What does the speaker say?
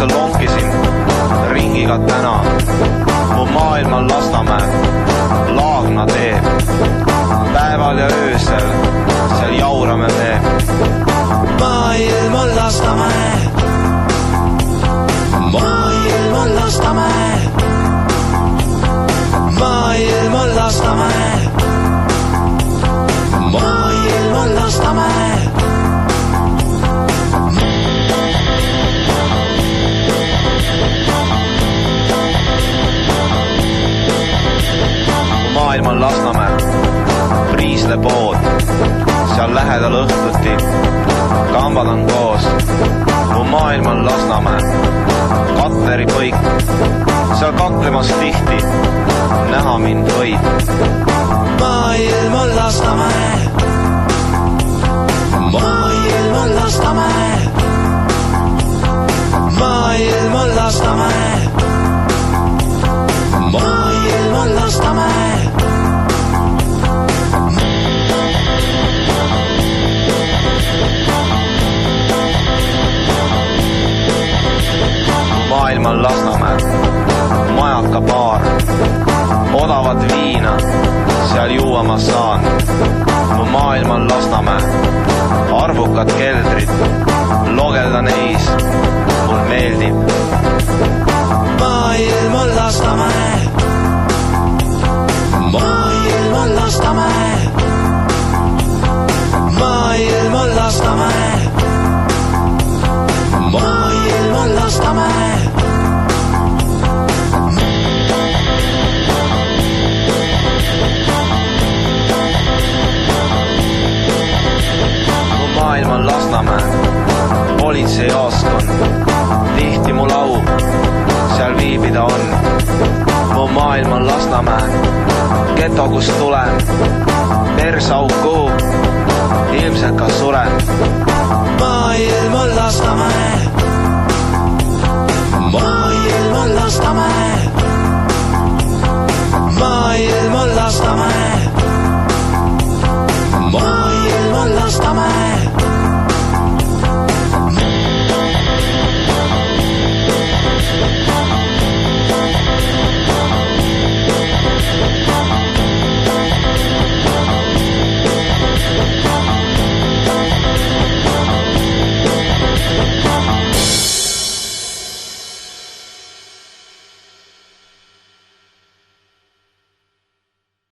Öösel lonkisin ringiga täna. Mu maailm on Lasnamäe, Laagna tee. Päeval ja öösel seal jaurame me. Maailm on Lasnamäe. Maailm on Lasnamäe. Maailm on Lasnamäe. Maailm on Lasnamäe. Maailm on Lasnamäe, Priisle pood, seal lähedal õhtuti, kambad on koos. Mu maailm on Lasnamäe, Katteri põik, seal kaklemas tihti, näha mind võid. Maailm on Lasnamäe. Maailm on Lasnamäe. Maailm on Lasnamäe. Maailm on Lasnamäe. Maailm on Lasnamäe, majaka baar, odavat viina, seal juua ma saan. Mu maailm on Lasnamäe, arvukad keldrid, logelda neis, mul meeldib. Maailm on Lasnamäe. Maailm on Lasnamäe. Maailm on Lasnamäe. Maailm on Lasnamäe. Mu maailm on Lasnamäe, politseijaoskond, tihti mul au seal viibida on. Mu maailm on Lasnamäe, geto kust tulen, persauk kuhu, ilmselt ka suren. Maailm on Lasnamäe. Maailm on Lasnamäe. Maailm on Lasnamäe. Maailm